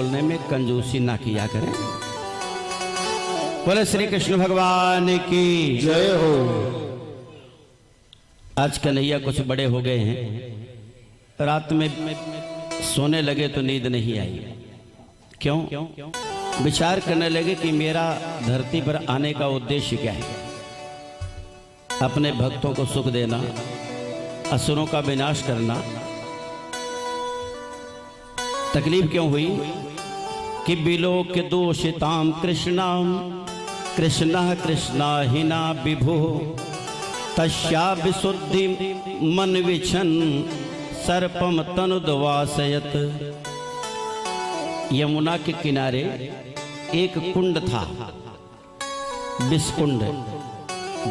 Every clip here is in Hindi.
बोलने में कंजूसी ना किया करें। बोले श्री कृष्ण भगवान की जय हो। आज कन्हैया कुछ बड़े हो गए हैं, रात में सोने लगे तो नींद नहीं आई। क्यों? विचार करने लगे कि मेरा धरती पर आने का उद्देश्य क्या है। अपने भक्तों को सुख देना, असुरों का विनाश करना। तकलीफ क्यों हुई कि बिलोक दोषिताम कृष्णाम कृष्णा कृष्णा हिना विभु तस्या विशुद्धि मन विछन सर्पम तनुद्वासयत। यमुना के किनारे एक कुंड था, विषकुंड,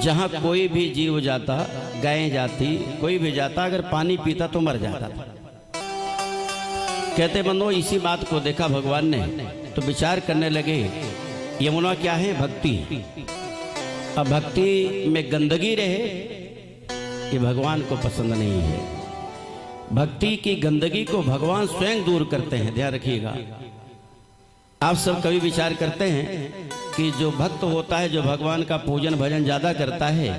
जहां कोई भी जीव जाता, गायें जाती, कोई भी जाता, अगर पानी पीता तो मर जाता था। कहते बंधुओं, इसी बात को देखा भगवान ने तो विचार करने लगे, यमुना क्या है? भक्ति। अब भक्ति में गंदगी रहे ये भगवान को पसंद नहीं है। भक्ति की गंदगी को भगवान स्वयं दूर करते हैं, ध्यान रखिएगा। आप सब कभी विचार करते हैं कि जो भक्त होता है, जो भगवान का पूजन भजन ज्यादा करता है,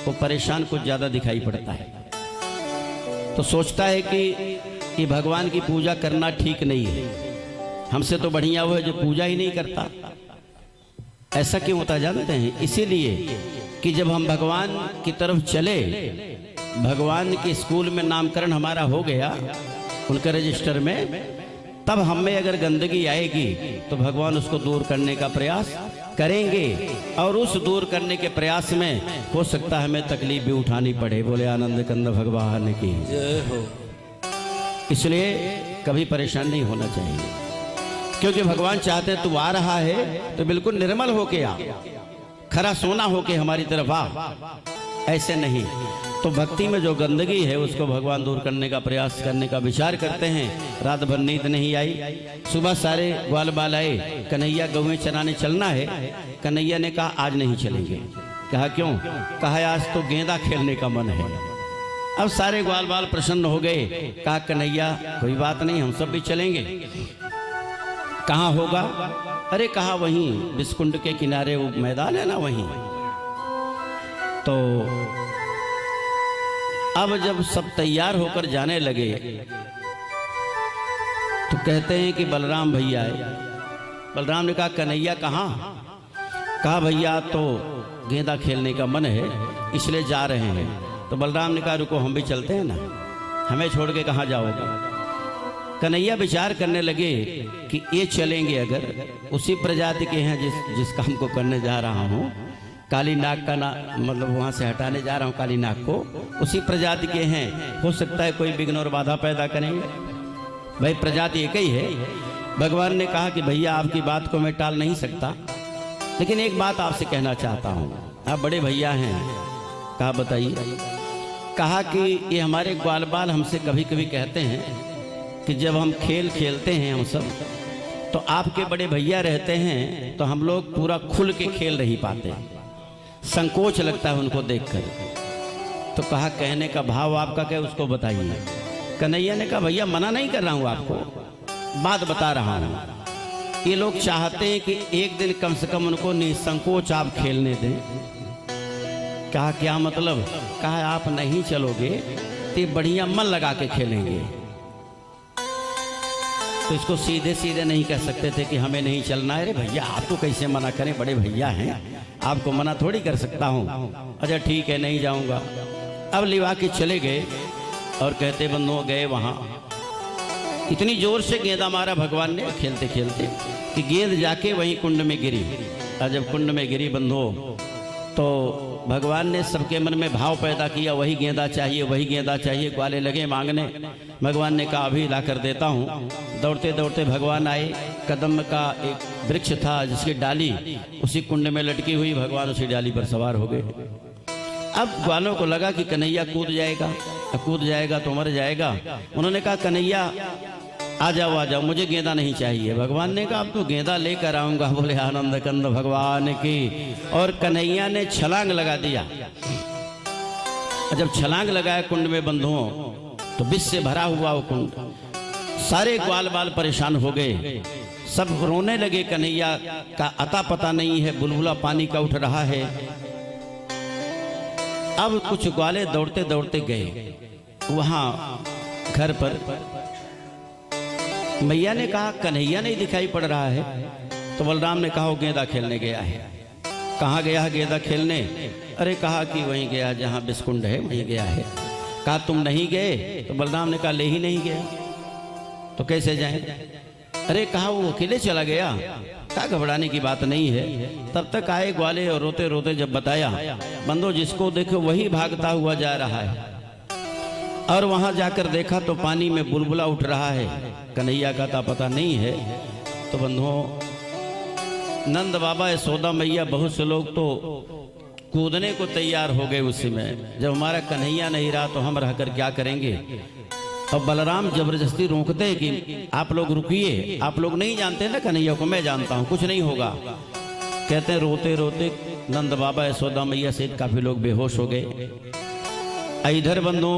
वो परेशान कुछ ज्यादा दिखाई पड़ता है, तो सोचता है कि भगवान की पूजा करना ठीक नहीं है, हमसे तो बढ़िया वो है जो पूजा ही नहीं करता। ऐसा क्यों होता जानते हैं? इसीलिए कि जब हम भगवान की तरफ चले, भगवान के स्कूल में नामकरण हमारा हो गया उनके रजिस्टर में, तब हम में अगर गंदगी आएगी तो भगवान उसको दूर करने का प्रयास करेंगे, और उस दूर करने के प्रयास में हो सकता है हमें तकलीफ भी उठानी पड़े। बोले आनंद कंद भगवान की जय हो। इसलिए कभी परेशान नहीं होना चाहिए, क्योंकि भगवान चाहते हैं तू आ रहा है तो बिल्कुल निर्मल होके आ, खरा सोना होके हमारी तरफ आ, ऐसे नहीं। तो भक्ति में जो गंदगी है उसको भगवान दूर करने का प्रयास करने का विचार करते हैं। रात भर नींद नहीं आई। सुबह सारे ग्वाल बाल आए, कन्हैया गौएं चराने चलना है। कन्हैया ने कहा आज नहीं चलेंगे। कहा क्यों? कहा आज तो गेंदा खेलने का मन है। अब सारे ग्वाल बाल प्रसन्न हो गए। कहा कन्हैया कोई बात नहीं, हम सब भी चलेंगे। कहाँ होगा? अरे कहा वहीं विषकुंड के किनारे वो मैदान है ना, वहीं। तो अब जब सब तैयार होकर जाने लगे तो कहते हैं कि बलराम भैया आए। बलराम ने कहा कन्हैया कहाँ? कहा भैया तो गेंदा खेलने का मन है इसलिए जा रहे हैं। तो बलराम ने कहा रुको हम भी चलते हैं ना, हमें छोड़ के कहाँ जाओगे? कन्हैया विचार करने लगे कि ये चलेंगे अगर उसी प्रजाति के हैं जिस काम को करने जा रहा हूँ, काली नाग का मतलब वहाँ से हटाने जा रहा हूँ काली नाग को, उसी प्रजाति के हैं, हो सकता है कोई विघ्न और बाधा पैदा करेंगे। भाई प्रजाति एक ही है। भगवान ने कहा कि भैया आपकी बात को मैं टाल नहीं सकता, लेकिन एक बात आपसे कहना चाहता हूँ, आप बड़े भैया हैं। कहा बताइए। कहा कि ये हमारे ग्वाल बाल हमसे कभी कभी कहते हैं कि जब हम खेल खेलते हैं हम सब, तो आपके बड़े भैया रहते हैं तो हम लोग पूरा खुल के खेल नहीं पाते, संकोच लगता है उनको देखकर। तो कहा कहने का भाव आपका क्या उसको बताइए। कन्हैया ने कहा भैया मना नहीं कर रहा हूँ आपको, बात बता रहा हूँ। ये लोग चाहते हैं कि एक दिन कम से कम उनको निसंकोच आप खेलने दें। कहा क्या मतलब? कहा आप नहीं चलोगे तो बढ़िया मन लगा के खेलेंगे। तो इसको सीधे सीधे नहीं कह सकते थे कि हमें नहीं चलना है। अरे भैया आपको कैसे मना करें, बड़े भैया हैं, आपको मना थोड़ी कर सकता हूँ। अच्छा ठीक है नहीं जाऊँगा। अब लिवा के चले गए और कहते बंधुओं गए वहाँ, इतनी जोर से गेंदा मारा भगवान ने खेलते खेलते कि गेंद जाके वहीं कुंड में गिरी। और जब कुंड में गिरी बंधुओं, तो भगवान ने सबके मन में भाव पैदा किया, वही गेंदा चाहिए, वही गेंदा चाहिए। ग्वाले लगे मांगने। भगवान ने कहा अभी ला कर देता हूँ। दौड़ते दौड़ते भगवान आए। कदम का एक वृक्ष था जिसकी डाली उसी कुंड में लटकी हुई, भगवान उसी डाली पर सवार हो गए। अब ग्वालों को लगा कि कन्हैया कूद जाएगा तो मर जाएगा। उन्होंने कहा कन्हैया आ जाओ, मुझे गेंदा नहीं चाहिए। भगवान ने कहा अब तो गेंदा लेकर आऊंगा। बोले आनंद कंद भगवान की। और कन्हैया ने छलांग लगा दिया। जब छलांग लगाया कुंड में बंधुओं, तो विष से भरा हुआ वो कुंड। सारे ग्वाल बाल परेशान हो गए। सब रोने लगे, कन्हैया का अता पता नहीं है, बुलबुला पानी का उठ रहा है। अब कुछ ग्वाले दौड़ते दौड़ते गए वहां घर पर। मैया ने कहा कन्हैया नहीं दिखाई पड़ रहा है, तो बलराम ने कहा वो गेंदा खेलने गया है। कहाँ गया है गेंदा खेलने? अरे कहा कि वहीं गया जहाँ बिस्कुंड है वहीं गया है। कहा तुम नहीं गए? तो बलराम ने कहा ले ही नहीं गया तो कैसे जाए? अरे कहा वो अकेले चला गया। कहा घबराने की बात नहीं है। तब तक आए ग्वाले और रोते रोते जब बताया, बंदो जिसको देखो वही भागता हुआ जा रहा है। और वहां जाकर देखा तो पानी में बुलबुला उठ रहा है, कन्हैया का था पता नहीं है। तो बंधुओं, नंद बाबा, यशोदा मैया, बहुत से लोग तो कूदने को तैयार हो गए उस समय। जब हमारा कन्हैया नहीं रहा तो हम रहकर क्या करेंगे? अब बलराम जबरदस्ती रोकते हैं कि आप लोग रुकिए, आप लोग नहीं जानते ना कन्हैया को, मैं जानता हूँ, कुछ नहीं होगा। कहते हैं रोते रोते नंद बाबा, यशोदा मैया सहित काफी लोग बेहोश हो गए। इधर बंधु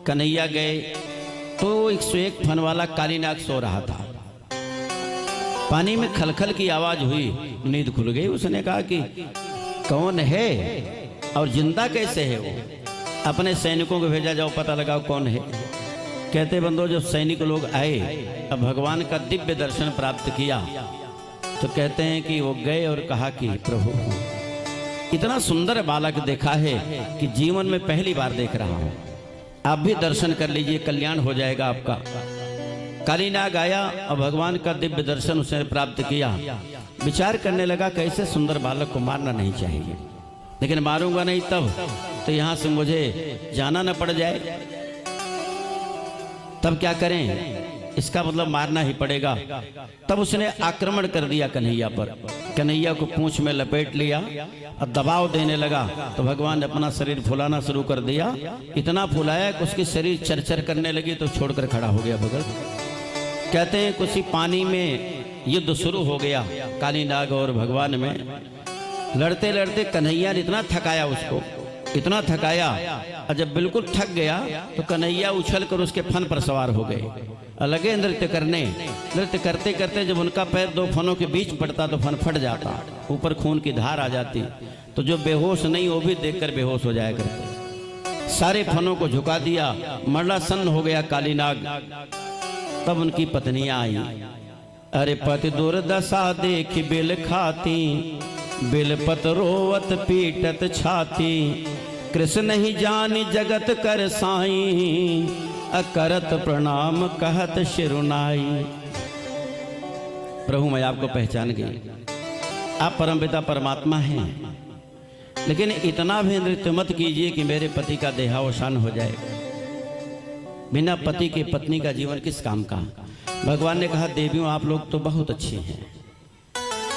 कन्हैया गए तो 101 फन वाला काली नाग सो रहा था। पानी में खलखल की आवाज हुई, नींद खुल गई। उसने कहा कि कौन है और जिंदा कैसे है वो? अपने सैनिकों को भेजा, जाओ पता लगाओ कौन है। कहते बंदो जब सैनिक लोग आए, अब भगवान का दिव्य दर्शन प्राप्त किया, तो कहते हैं कि वो गए और कहा कि प्रभु इतना सुंदर बालक देखा है कि जीवन में पहली बार देख रहा हूं, आप भी दर्शन कर लीजिए, कल्याण हो जाएगा आपका। काली नाग आया और भगवान का दिव्य दर्शन उसने प्राप्त किया। विचार करने लगा कैसे सुंदर बालक को मारना नहीं चाहिए, लेकिन मारूंगा नहीं तब तो यहां से मुझे जाना न पड़ जाए, तब क्या करें? इसका मतलब मारना ही पड़ेगा। तब उसने आक्रमण कर दिया कन्हैया पर। कन्हैया को पूंछ में लपेट लिया और दबाव देने लगा। तो भगवान ने अपना शरीर फुलाना शुरू कर दिया। इतना फुलाया कि उसकी शरीर चरचर करने लगी तो छोड़कर खड़ा हो गया बगल। कहते हैं कुछ ही पानी में युद्ध शुरू हो गया काली नाग और भगवान में। लड़ते लड़ते कन्हैया ने इतना थकाया उसको, इतना थकाया, और जब बिल्कुल थक गया तो कन्हैया उछल कर उसके फन पर सवार हो गए। लगे नृत्य करने। नृत्य करते करते जब उनका पैर दो फनों के बीच पड़ता तो फन फट जाता, ऊपर खून की धार आ जाती। तो जो बेहोश नहीं वो भी देखकर बेहोश हो जाया करते। सारे फनों को झुका दिया, मरला सन्न हो गया काली नाग। तब उनकी पत्नियां आई। अरे पति दुर्दशा देख बिल खाती, बिलपत रोवत पीटत छाती, कृष्ण ही जानी जगत कर साई, अकरत प्रणाम कहत शिरुनाई। प्रभु मैं आपको पहचान गई, आप परमपिता परमात्मा हैं, लेकिन इतना भी नृत्य मत कीजिए कि मेरे पति का देहावसान हो जाए। बिना पति के पत्नी का जीवन किस काम का? भगवान ने कहा देवियों आप लोग तो बहुत अच्छे हैं,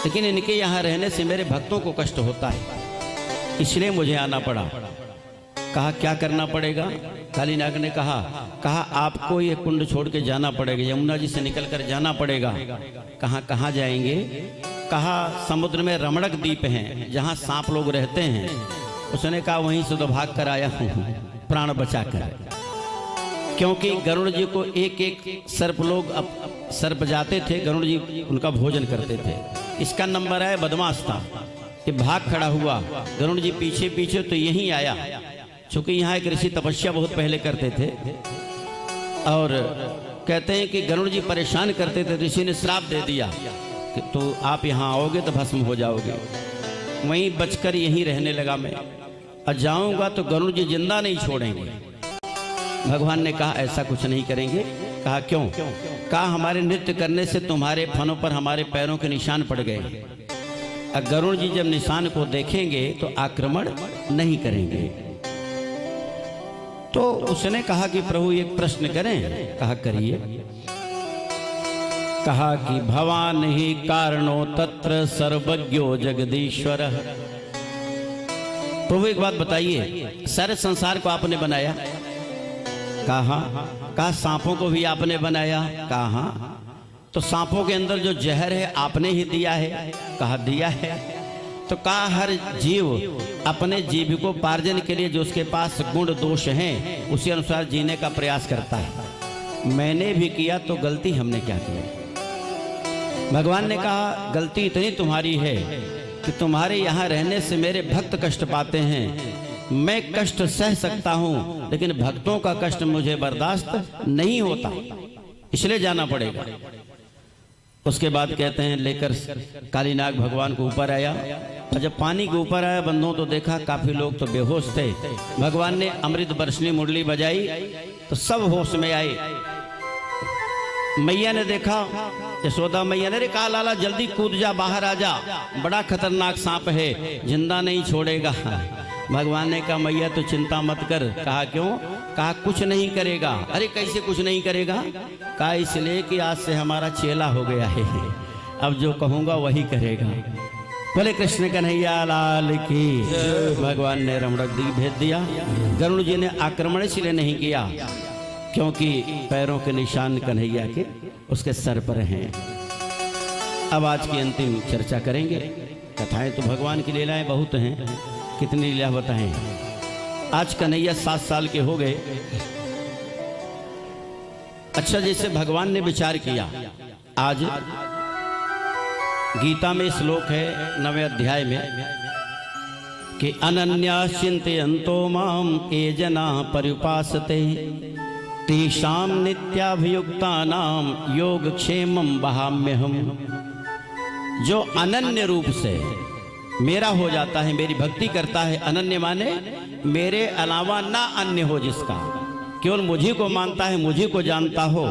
लेकिन इनके यहाँ रहने से मेरे भक्तों को कष्ट होता है, इसलिए मुझे आना पड़ा। कहा क्या करना पड़ेगा? काली नाग ने कहा आपको ये कुंड छोड़ के जाना पड़ेगा, यमुना जी से निकलकर जाना पड़ेगा। कहाँ जाएंगे? कहा समुद्र में रमणक द्वीप हैं जहाँ सांप लोग रहते हैं। उसने कहा वहीं से तो भाग कर आया हूँ प्राण बचाकर, क्योंकि गरुड़ जी को एक एक सर्प लोग सर्प जाते थे, गरुड़ जी उनका भोजन करते थे। इसका नंबर है बदमाश था, ये भाग खड़ा हुआ, गरुड़ जी पीछे पीछे तो यहीं आया। चूंकि यहाँ एक ऋषि तपस्या बहुत पहले करते थे और कहते हैं कि गरुड़ जी परेशान करते थे, ऋषि ने श्राप दे दिया कि तो आप यहाँ आओगे तो भस्म हो जाओगे। वहीं बचकर यहीं रहने लगा मैं, और जाऊंगा तो गरुड़ जी जिंदा नहीं छोड़ेंगे। भगवान ने कहा ऐसा कुछ नहीं करेंगे। कहा क्यों? कहा हमारे नृत्य करने से तुम्हारे फनों पर हमारे पैरों के निशान पड़ गए, और गरुड़ जी जब निशान को देखेंगे तो आक्रमण नहीं करेंगे। तो उसने कहा कि प्रभु एक प्रश्न करें? कहा करिए। कहा कि भवान ही कारणो तत्र सर्वज्ञो जगदीश्वर। प्रभु एक बात बताइए, सारे संसार को आपने बनाया? कहा सांपों को भी आपने बनाया? कहा तो सांपों के अंदर जो जहर है आपने ही दिया है? कहा दिया है। तो कहा हर जीव अपने जीविकोपार्जन के लिए जो उसके पास गुण दोष हैं उसी अनुसार जीने का प्रयास करता है। मैंने भी किया तो गलती हमने क्या किया? भगवान ने कहा गलती इतनी तुम्हारी है कि तुम्हारे यहाँ रहने से मेरे भक्त कष्ट पाते हैं। मैं कष्ट सह सकता हूँ लेकिन भक्तों का कष्ट मुझे बर्दाश्त नहीं होता, इसलिए जाना पड़ेगा। उसके बाद कहते हैं लेकर कालीनाग भगवान को ऊपर आया, और जब पानी के ऊपर आया बंधुओं तो देखा काफी लोग तो बेहोश थे। भगवान ने अमृत बरसनी मुरली बजाई तो सब होश में आए। मैया ने देखा, यशोदा मैया ने कहा लाला जल्दी कूद जा, बाहर आ जा, बड़ा खतरनाक सांप है, जिंदा नहीं छोड़ेगा। भगवान ने कहा मैया तो चिंता मत कर। कहा क्यों? कहा कुछ नहीं करेगा। अरे कैसे कुछ नहीं करेगा? कहा इसलिए कि आज से हमारा चेला हो गया है, अब जो कहूंगा वही करेगा। बोले कृष्ण कन्हैया लाल की। भगवान ने रमणक दी भेज दिया। गरुड़ जी ने आक्रमण इसलिए नहीं किया क्योंकि पैरों के निशान कन्हैया के उसके सर पर हैं। अब आज की अंतिम चर्चा करेंगे। कथाएं तो भगवान की लीलाएं बहुत हैं, कितनी लीला बताएं। आज कन्हैया 7 साल के हो गए। अच्छा, जैसे भगवान ने विचार किया, आज गीता में श्लोक है 9वें अध्याय में कि अनन्या चिंतयन्तो माम ये जना पर्युपासते तेषां नित्याभियुक्तानां योगक्षेमं वहाम्यहम्। जो अनन्य रूप से मेरा हो जाता है, मेरी भक्ति करता है, अनन्य माने मेरे अलावा ना अन्य हो, जिसका केवल मुझी को मानता है, मुझी को जानता हो,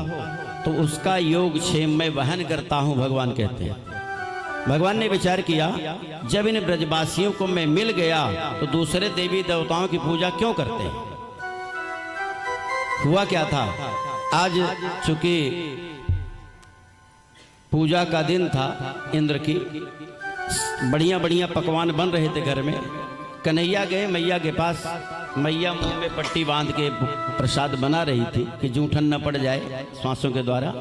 तो उसका योग क्षेम मैं वहन करता हूं। भगवान कहते हैं। भगवान ने विचार किया जब इन ब्रजवासियों को मैं मिल गया तो दूसरे देवी देवताओं की पूजा क्यों करते हैं। हुआ क्या था, आज चूंकि पूजा का दिन था, इंद्र की बढ़िया बढ़िया पकवान बन रहे थे घर में। कन्हैया गए मैया के पास, मैया मुंह में पट्टी बांध के प्रसाद बना रही थी कि जूठन न पड़ जाए श्वासों के द्वारा।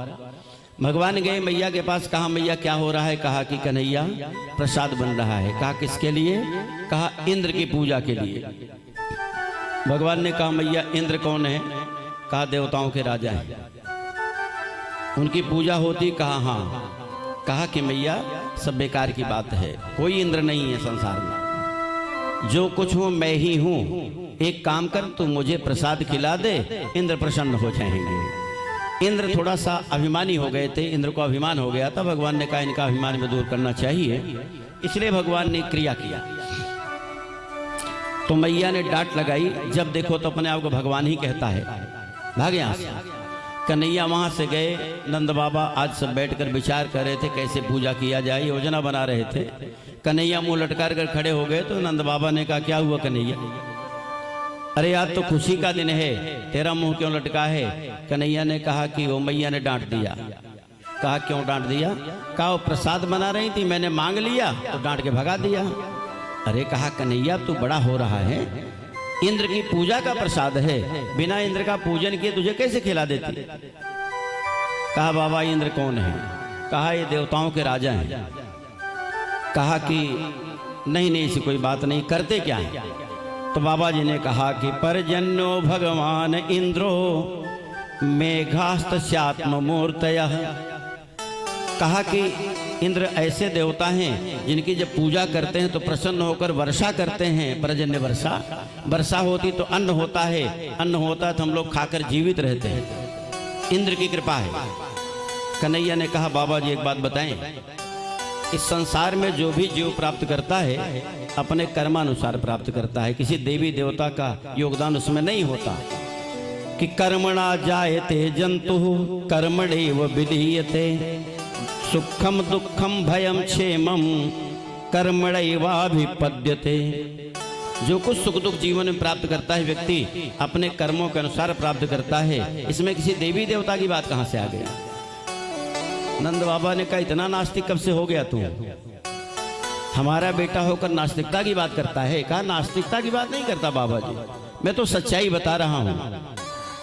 भगवान गए मैया के पास, कहा मैया क्या हो रहा है? कहा कि कन्हैया प्रसाद बन रहा है। कहा किसके लिए? कहा इंद्र की पूजा के लिए। भगवान ने कहा मैया इंद्र कौन है? कहा देवताओं के राजा है, उनकी पूजा होती? कहा हाँ। कहा कि मैया सब बेकार की बात है, कोई इंद्र नहीं है संसार में, जो कुछ हूं मैं ही हूं। एक काम कर, तू मुझे प्रसाद खिला दे, इंद्र प्रसन्न हो जाएंगे। इंद्र थोड़ा सा अभिमानी हो गए थे, इंद्र को अभिमान हो गया था। भगवान ने कहा इनका अभिमान में दूर करना चाहिए, इसलिए भगवान ने क्रिया किया। तो मैया ने डांट लगाई, जब देखो तो अपने आप को भगवान ही कहता है, भाग यहां से। कन्हैया वहां से गए। नंद बाबा आज सब बैठकर विचार कर रहे थे कैसे पूजा किया जाए, योजना बना रहे थे। कन्हैया मुंह लटका कर खड़े हो गए तो नंद बाबा ने कहा क्या हुआ कन्हैया? अरे आज तो खुशी का दिन है, तेरा मुंह क्यों लटका है? कन्हैया ने कहा कि वो मैया ने डांट दिया। कहा क्यों डांट दिया? कहा वो प्रसाद बना रही थी, मैंने मांग लिया तो डांट के भगा दिया। अरे कहा कन्हैया तू बड़ा हो रहा है, इंद्र की पूजा का प्रसाद है, बिना इंद्र का पूजन किए तुझे कैसे खिला देती? कहा बाबा इंद्र कौन है? कहा ये देवताओं के राजा हैं। कहा कि नहीं नहीं ऐसी कोई बात नहीं, करते क्या है? तो बाबा जी ने कहा कि परजन्यो भगवान इंद्रो मेघास्तस्यात्म मूर्तयः। कहा कि इंद्र ऐसे देवता हैं जिनकी जब पूजा करते हैं तो प्रसन्न होकर वर्षा करते हैं, पर्जन्य वर्षा। वर्षा होती तो अन्न होता है, अन्न होता तो हम लोग खाकर जीवित रहते हैं, इंद्र की कृपा है। कन्हैया ने कहा बाबा जी एक बात बताएं, इस संसार में जो भी जीव प्राप्त करता है अपने कर्मानुसार प्राप्त करता है, किसी देवी देवता का योगदान उसमें नहीं होता। कि कर्मणा जायते जंतु कर्मणैव विधीयते सुखम दुखम भयम क्षेमम कर्मणैवाभिपद्यते। जो कुछ सुख दुख जीवन में प्राप्त करता है व्यक्ति अपने कर्मों के अनुसार प्राप्त करता है, इसमें किसी देवी देवता की बात कहां से आ गया? नंद बाबा ने कहा इतना नास्तिक कब से हो गया तू? हमारा बेटा होकर नास्तिकता की बात करता है? कहा नास्तिकता की बात नहीं करता बाबा जी, मैं तो सच्चाई बता रहा हूं।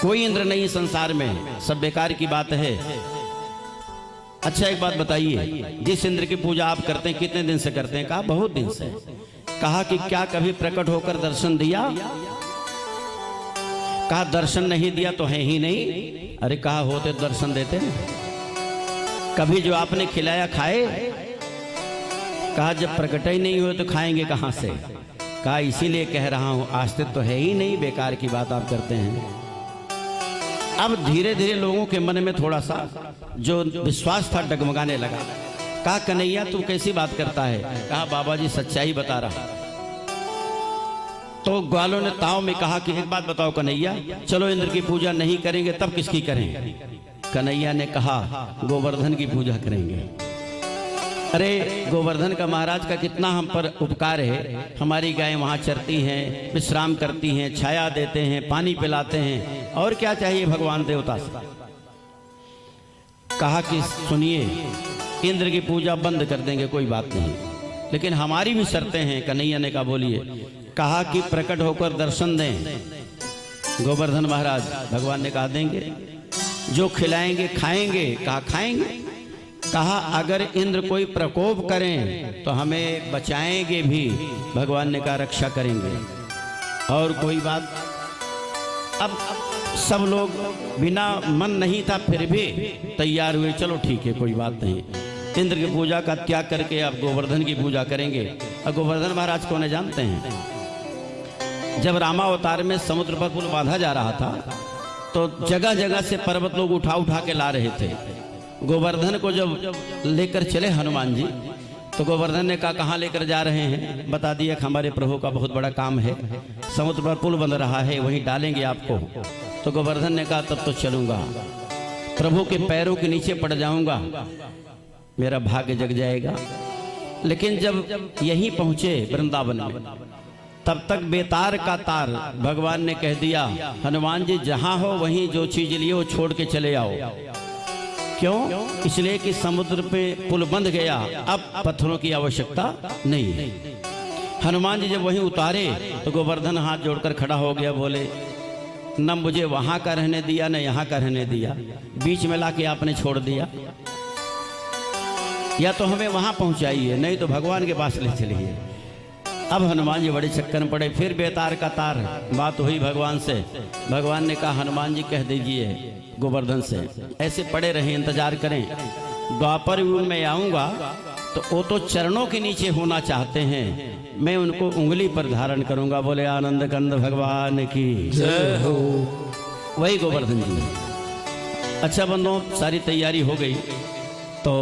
कोई इंद्र नहीं संसार में, सब बेकार की बात है। अच्छा एक बात बताइए, जिस इंद्र की पूजा आप करते हैं कितने दिन से करते हैं? कहा बहुत दिन से। कहा कि क्या कभी प्रकट होकर दर्शन दिया? कहा दर्शन नहीं दिया तो है ही नहीं। अरे कहा होते दर्शन देते हैं। कभी जो आपने खिलाया खाए? कहा जब प्रकट ही नहीं हुए तो खाएंगे कहाँ से? कहा इसीलिए कह रहा हूं, अस्तित्व तो है ही नहीं, बेकार की बात आप करते हैं। अब धीरे धीरे लोगों के मन में थोड़ा सा जो विश्वास था डगमगाने लगा। कहा कन्हैया तू कैसी बात करता है? कहा बाबा जी सच्चाई बता रहा। तो ग्वालों ने ताव में कहा कि एक बात बताओ कन्हैया, चलो इंद्र की पूजा नहीं करेंगे तब किसकी करें? कन्हैया ने कहा गोवर्धन की पूजा करेंगे। अरे गोवर्धन का महाराज का कितना हम पर उपकार है, हमारी गायें वहाँ चरती हैं, विश्राम करती हैं, छाया देते हैं, पानी पिलाते हैं, और क्या चाहिए भगवान देवता से? कहा कि सुनिए, इंद्र की पूजा बंद कर देंगे, कोई बात नहीं, लेकिन हमारी भी शर्तें हैं। कन्हैया ने कहा बोलिए। कहा कि प्रकट होकर दर्शन दें गोवर्धन महाराज। भगवान ने कहा देंगे। जो खिलाएंगे खाएंगे? कहा खाएंगे। कहा अगर इंद्र कोई प्रकोप करें तो हमें बचाएंगे भी। भगवान ने कहा रक्षा करेंगे। और कोई बात? अब सब लोग बिना मन नहीं था फिर भी तैयार हुए, चलो ठीक है कोई बात नहीं, इंद्र की पूजा का त्याग करके अब गोवर्धन की पूजा करेंगे। और गोवर्धन महाराज को जानते हैं, जब रामावतार में समुद्र पर पुल बांधा जा रहा था तो जगह जगह से पर्वत लोग उठा उठा के ला रहे थे। गोवर्धन को जब लेकर चले हनुमान जी, तो गोवर्धन ने कहा कहाँ लेकर जा रहे हैं? बता दिया हमारे प्रभु का बहुत बड़ा काम है, समुद्र पर पुल बन रहा है, वहीं डालेंगे आपको। तो गोवर्धन ने कहा तब तो चलूंगा, प्रभु के पैरों के नीचे पड़ जाऊंगा, मेरा भाग्य जग जाएगा। लेकिन जब यहीं पहुंचे वृंदावन में, तब तक बेतार का तार भगवान ने कह दिया हनुमान जी जहां हो वहीं जो चीज लिए वो छोड़ के चले आओ। क्यों? इसलिए कि समुद्र पे पुल बंध गया, अब पत्थरों की आवश्यकता नहीं है। हनुमान जी जब वहीं उतारे तो गोवर्धन हाथ जोड़कर खड़ा हो गया, बोले न मुझे वहां का रहने दिया न यहाँ का रहने दिया, बीच में लाके आपने छोड़ दिया। या तो हमें वहां पहुंचाइए, नहीं तो भगवान के पास ले चलिए। अब हनुमान जी बड़े चक्कर में पड़े। फिर बेतार का तार बात हुई भगवान से। भगवान ने कहा हनुमान जी कह दीजिए गोवर्धन से ऐसे पड़े रहे, इंतजार करें, द्वापर युग में आऊंगा तो वो तो चरणों के नीचे होना चाहते हैं, मैं उनको उंगली पर धारण करूंगा। बोले आनंद कंद भगवान की जय हो। वही गोवर्धन जी। अच्छा बंदों, सारी तैयारी हो गई तो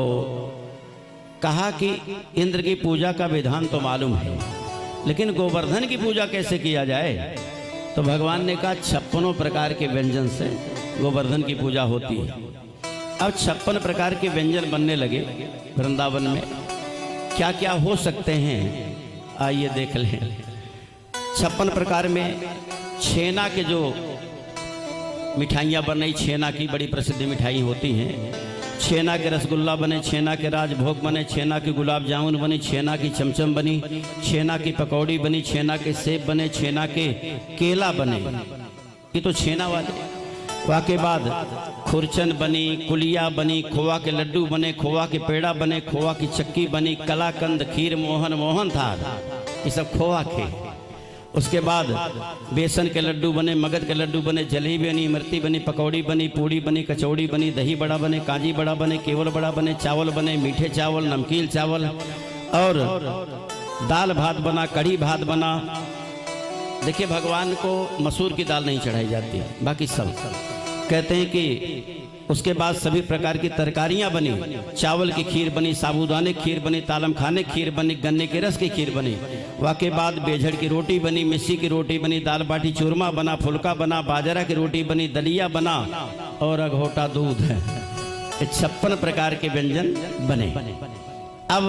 कहा कि इंद्र की पूजा का विधान तो मालूम है, लेकिन गोवर्धन की पूजा कैसे किया जाए? तो भगवान ने कहा 56 प्रकार के व्यंजन से गोवर्धन की पूजा होती है। अब 56 प्रकार के व्यंजन बनने लगे वृंदावन में। क्या क्या हो सकते हैं आइए देख लें। 56 प्रकार में छेना के जो मिठाइयाँ बनी, छेना की बड़ी प्रसिद्ध मिठाई होती हैं। छेना के रसगुल्ला बने, छेना के राजभोग बने, छेना की गुलाब जामुन बनी, छेना की चमचम बनी, छेना की पकौड़ी बनी, छेना के सेब बने, छेना के केला बने। ये तो छेना वाले। वहाँ के बाद खुरचन बनी, कुलिया बनी, खोआ के लड्डू बने, खोआ के पेड़ा बने, खोआ की चक्की बनी, कलाकंद, खीर, मोहन, मोहन था, ये सब खोआ के। उसके बाद बेसन के लड्डू बने, मगध के लड्डू बने, जलेबी बनी, इमरती बनी, पकौड़ी बनी, पूड़ी बनी, कचौड़ी बनी, दही बड़ा बने, काजी बड़ा बने, केवल बड़ा बने, चावल बने, मीठे चावल, नमकीन चावल, और दाल भात बना, कढ़ी भात बना। देखिए भगवान को मसूर की दाल नहीं चढ़ाई जाती, बाकी सब कहते हैं कि उसके बाद सभी प्रकार की तरकारियां बनी, चावल की खीर बनी, साबूदाने खीर बनी, तालम खाने खीर बनी, गन्ने के रस की खीर बनी। वाके बाद बेझड़ की रोटी बनी, मिस्सी की रोटी बनी, दाल बाटी चूरमा बना, फुलका बना, बाजरा की रोटी बनी, दलिया बना और अघोटा दूध है। 56 प्रकार के व्यंजन बने। अब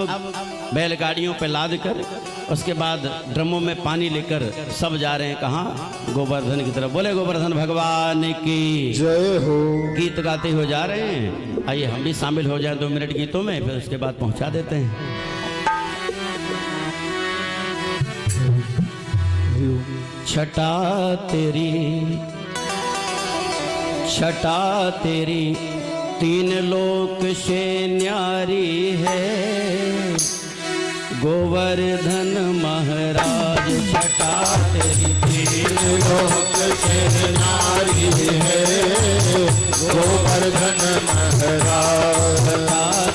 बैलगाड़ियों पे लाद कर उसके बाद ड्रमों में पानी लेकर सब जा रहे हैं कहाँ? गोवर्धन की तरफ। बोले गोवर्धन भगवान की जय हो। गीत गाते हो जा रहे हैं। आइए हम भी शामिल हो जाएं 2 मिनट गीतों में, फिर उसके बाद पहुंचा देते हैं। छटा तेरी 3 लोक से न्यारी है, गोवर्धन महाराज छटा तेरी लोक से न्यारी है गोवर्धन महाराज।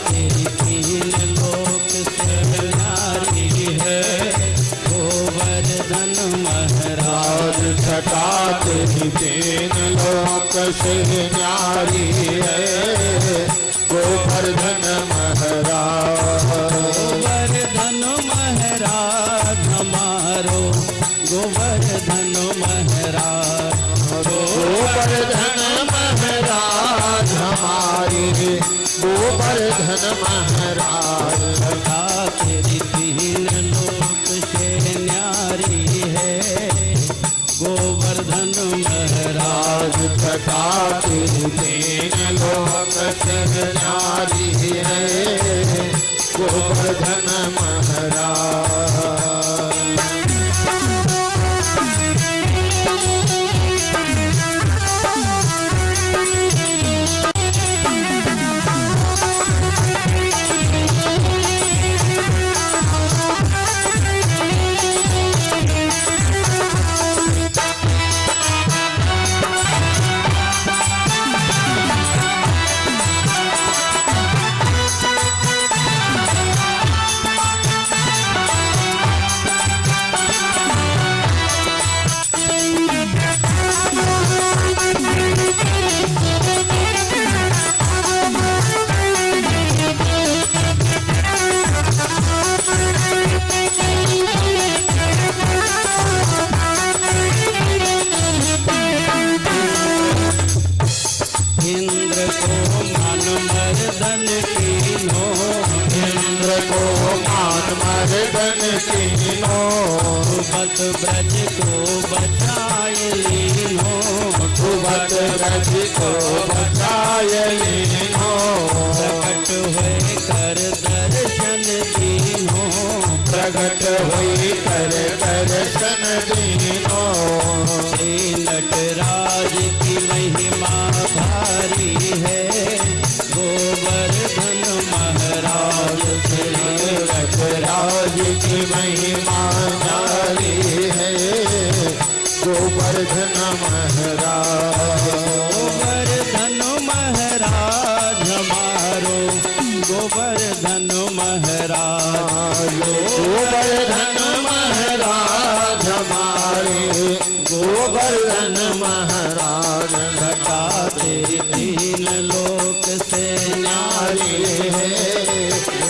तेरी तीन लोक से न्यारी है गोवर्धन महाराज। छटा तेरी तीन लोक से न्यारी है गोवर्धन महाराज। गोवर्धन महाराज हमारो गोवर्धन महाराज। गोवर्धन महाराज हमारे गोवर्धन महाराज। तेरी तीन लोक से न्यारी है गोवर्धन महाराज। छटा तेरी तीन लोक से न्यारी है गोवर्धन महाराज। इंद्र को मान मर्दन कीनो। इंद्र को मान मर्दन कीनो। बत ब्रज को बचाए लीनो। बत ब्रज को बचाए लीनो। प्रकट हुए कर दर्शन दीनो। प्रकट हुई कर दर्शन दीनो। श्री नटराज की महिमा भारी है गोवर्धन महाराज। श्री नटराज की महिमा न्यारी है गोवर्धन महाराज। गोवर्धन महाराज हमारो गोवर्धन महाराज। गोवर्धन महाराज हमारे गोवर्धन महाराज। छटा तेरी तीन लोक से न्यारी है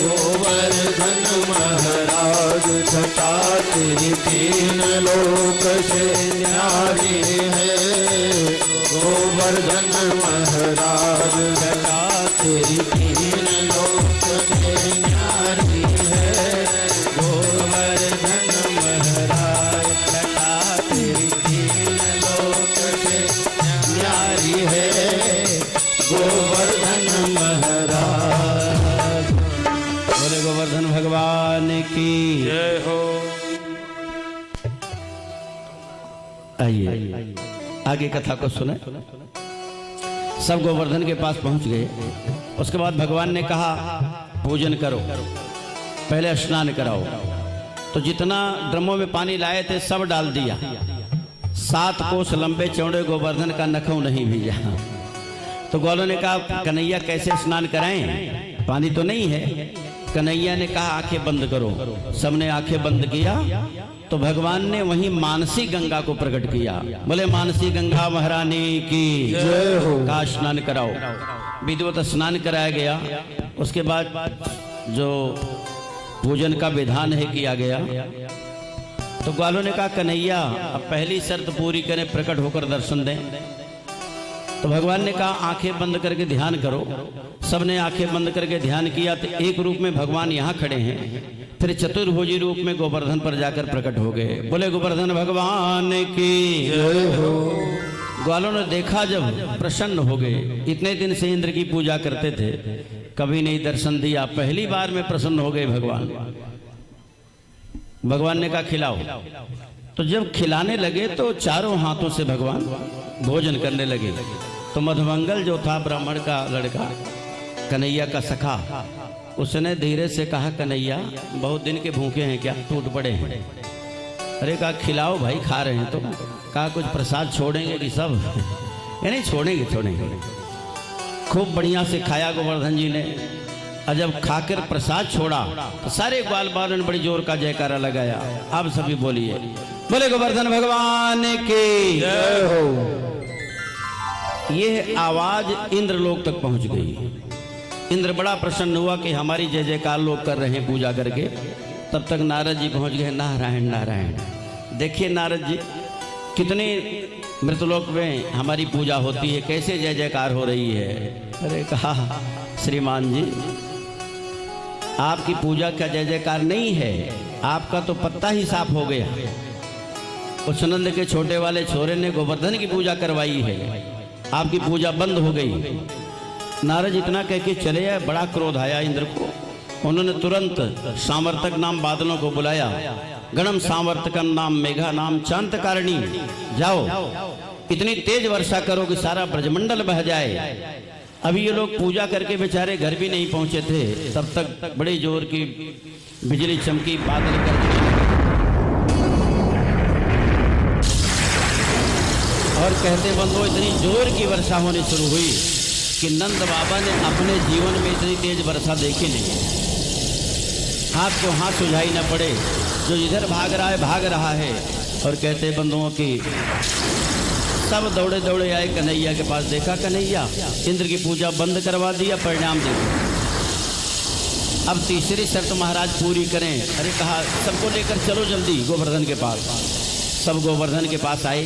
गोवर्धन महाराज। छटा तेरी तीन लोक से न्यारी है गोवर्धन महाराज। छटा तेरी तीन लोक से न्यारी है गोवर्धन महाराज। छटा तेरी तीन लोक से न्यारी है गोवर्धन महाराज। बोले गोवर्धन भगवान की जय हो। आइए आगे कथा को सुने। सब गोवर्धन के पास पहुंच गए। उसके बाद भगवान ने कहा पूजन करो, पहले स्नान कराओ। तो जितना ड्रमों में पानी लाए थे सब डाल दिया। 7 कोस लंबे चौड़े गोवर्धन का नखों नहीं भीजा। तो ग्वालों ने कहा कन्हैया कैसे स्नान कराएं, पानी तो नहीं है। कन्हैया ने कहा आंखें बंद करो। सबने आंखें बंद किया तो भगवान ने वहीं मानसी गंगा को प्रकट किया। बोले मानसी गंगा महारानी की जय हो। का स्नान कराओ। विधिवत स्नान कराया गया। उसके बाद जो पूजन का विधान है किया गया। तो ग्वालों ने कहा कन्हैया अब पहली शर्त पूरी करें, प्रकट होकर दर्शन दें। तो भगवान ने कहा आंखें बंद करके ध्यान करो। सबने आंखें बंद करके ध्यान किया तो एक रूप में भगवान यहाँ खड़े हैं, फिर चतुर्भुजी रूप में गोवर्धन पर जाकर प्रकट हो गए। बोले गोवर्धन भगवान की जय हो। ग्वालों ने देखा जब प्रसन्न हो गए। इतने दिन से इंद्र की पूजा करते थे, कभी नहीं दर्शन दिया, पहली बार में प्रसन्न हो गए भगवान। भगवान ने कहा खिलाओ। तो जब खिलाने लगे तो चारों हाथों से भगवान भोजन करने लगे। तो मधुमंगल जो था ब्राह्मण का लड़का, कन्हैया का सखा, उसने धीरे से कहा कन्हैया बहुत दिन के भूखे हैं क्या, टूट पड़े हैं। अरे कहा खिलाओ भाई, खा रहे हैं तो। कहा कुछ प्रसाद छोड़ेंगे कि सब? ये नहीं छोड़ेंगे, छोड़ेंगे। खूब बढ़िया से खाया गोवर्धन जी ने, और जब खाकर प्रसाद छोड़ा तो सारे ग्वाल बालों ने बड़ी जोर का जयकारा लगाया। अब सभी बोलिए, बोले गोवर्धन भगवान की जय हो। यह आवाज इंद्रलोक तक पहुंच गई। इंद्र बड़ा प्रसन्न हुआ कि हमारी जय जयकार लोग कर रहे हैं पूजा करके। तब तक नारद जी पहुंच गए। नारायण नारायण। देखिए नारद जी, कितने मृतलोक में हमारी पूजा होती है, कैसे जय जयकार हो रही है। अरे कहा श्रीमान जी, आपकी पूजा का जय जयकार नहीं है, आपका तो पत्ता ही साफ हो गया। उछनंद के छोटे वाले छोरे ने गोवर्धन की पूजा करवाई है, आपकी पूजा बंद हो गई। नारद इतना कह के चले आए। बड़ा क्रोध आया इंद्र को। उन्होंने तुरंत सामर्तक नाम बादलों को बुलाया। गणम सामर्तकम नाम मेघा नाम चांत कारणी, जाओ इतनी तेज वर्षा करो कि सारा ब्रजमंडल बह जाए। अभी ये लोग पूजा करके बेचारे घर भी नहीं पहुंचे थे, तब तक बड़े जोर की बिजली चमकी, बादल कर और कहते बंधुओं इतनी जोर की वर्षा होनी शुरू हुई कि नंद बाबा ने अपने जीवन में इतनी तेज वर्षा देखी नहीं। हाथ को हाथ सुझाई न पड़े, जो इधर भाग रहा है। और कहते बंधुओं की सब दौड़े दौड़े आए कन्हैया के पास। देखा कन्हैया, इंद्र की पूजा बंद करवा दिया, परिणाम देखो। अब तीसरी शर्त महाराज पूरी करें। अरे कहा सबको लेकर चलो जल्दी गोवर्धन के पास। सब गोवर्धन के पास आए।